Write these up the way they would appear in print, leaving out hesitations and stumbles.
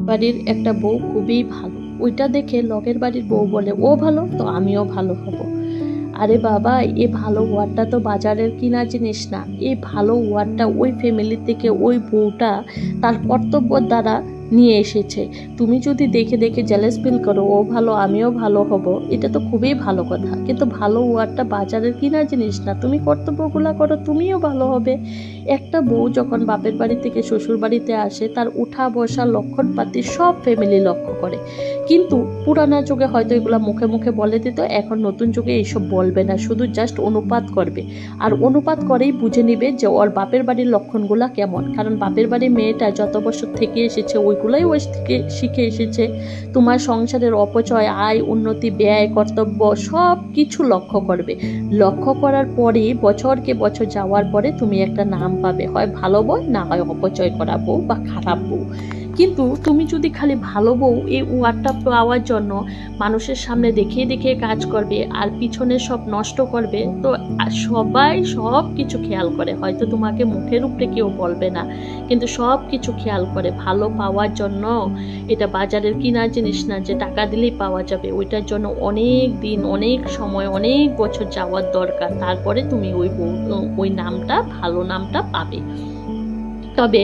বাড়ির একটা বউ খুবই ভালো, ওইটা দেখে লগের বাড়ির বউ বলে ও ভালো তো আমিও ভালো হব। আরে বাবা, এই ভালো ওয়ার্ডটা তো বাজারের কিনা জিনিস না। এই ভালো ওয়ার্ডটা ওই ফ্যামিলি থেকে ওই বউটা তার কর্তব্যর দ্বারা নিয়ে এসেছে। তুমি যদি দেখে দেখে জেলাস ফিল করো ও ভালো আমিও ভালো হব, এটা তো খুবই ভালো কথা। কিন্তু ভালো ওয়ার্ডটা বাজারের কিনা জিনিস না। তুমি কর্তব্যগুলো করো, তুমিও ভালো হবে। একটা বউ যখন বাপের বাড়ি থেকে শ্বশুর বাড়িতে আসে, তার উঠা বসা লক্ষণপাতি সব ফ্যামিলি লক্ষ্য করে। কিন্তু পুরানা যুগে হয়তো এগুলো মুখে মুখে বলে দিত, এখন নতুন যুগে এইসব বলবে না, শুধু জাস্ট অনুপাত করবে। আর অনুপাত করেই বুঝে নিবে যে ওর বাপের বাড়ির লক্ষণগুলা কেমন। কারণ বাপের বাড়ির মেয়েটা যত বছর থেকে এসেছে ওইগুলোই ওই থেকে শিখে এসেছে। তোমার সংসারের অপচয়, আয়, উন্নতি, ব্যয়, কর্তব্য সব কিছু লক্ষ্য করবে। লক্ষ্য করার পরে বছরকে বছর যাওয়ার পরে তুমি একটা নাম পাবে, হয় ভালো বউ না হয় অপচয় করা বউ বা খারাপ বউ। কিন্তু তুমি যদি খালি ভালো বউ এই ওয়ার্ডটা পাওয়ার জন্য মানুষের সামনে দেখিয়ে দেখিয়ে কাজ করবে আর পিছনে সব নষ্ট করবে, তো সবাই সব কিছু খেয়াল করে। হয়তো তোমাকে মুখের উপরে কেউ বলবে না, কিন্তু সব কিছু খেয়াল করে। ভালো পাওয়ার জন্য এটা বাজারের কিনা জিনিস না যে টাকা দিলেই পাওয়া যাবে। ওইটার জন্য অনেক দিন, অনেক সময়, অনেক বছর যাওয়ার দরকার। তারপরে তুমি ওই নামটা, ভালো নামটা পাবে। তবে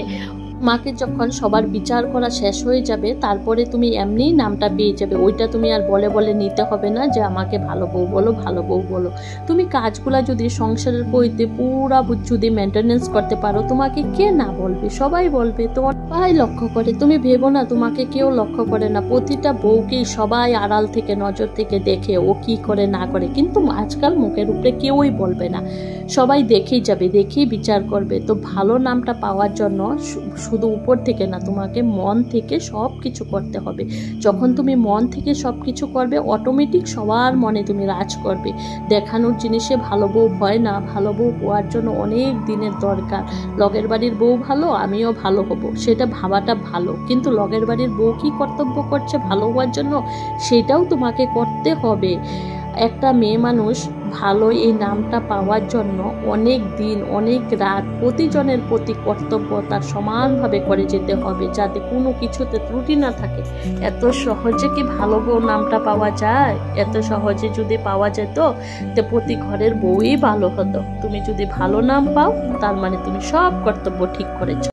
মাকে যখন সবার বিচার করা শেষ হয়ে যাবে, তারপরে তুমি এমনিই নামটা পেয়ে যাবে। ওইটা তুমি আর বলে বলে নিতে হবে না যে আমাকে ভালো বউ বলো, ভালো বউ বলো। তুমি কাজগুলা যদি সংসারের বইতে পুরা যদি মেনটেনেন্স করতে পারো, তোমাকে কে না বলবে? সবাই বলবে। তোমার সবাই লক্ষ্য করে, তুমি ভেবো না তোমাকে কেউ লক্ষ্য করে না। প্রতিটা বউকেই সবাই আড়াল থেকে নজর থেকে দেখে ও কি করে না করে। কিন্তু আজকাল মুখের উপরে কেউই বলবে না, সবাই দেখেই যাবে, দেখেই বিচার করবে। তো ভালো নামটা পাওয়ার জন্য শুধু উপর থেকে না, তোমাকে মন থেকে সব কিছু করতে হবে। যখন তুমি মন থেকে সব কিছু করবে, অটোমেটিক সবার মনে তুমি রাজ করবে। দেখানোর জিনিসে ভালো বউ হয় না। ভালো বউ হওয়ার জন্য অনেক দিনের দরকার। লগের বাড়ির বউ ভালো আমিও ভালো হব, সেটা ভাবাটা ভালো। কিন্তু লগের বাড়ির বউ কি কর্তব্য করছে ভালো হওয়ার জন্য, সেটাও তোমাকে করতে হবে। একটা মেয়ে মানুষ ভালো এই নামটা পাওয়ার জন্য অনেক দিন, অনেক রাত প্রতিজনের প্রতি কর্তব্য তার সমানভাবে করে যেতে হবে, যাতে কোনো কিছুতে ত্রুটি না থাকে। এত সহজে কি ভালো বউ নামটা পাওয়া যায়? এত সহজে যদি পাওয়া যেত তো প্রতি ঘরের বউই ভালো হতো। তুমি যদি ভালো নাম পাও, তার মানে তুমি সব কর্তব্য ঠিক করেছো।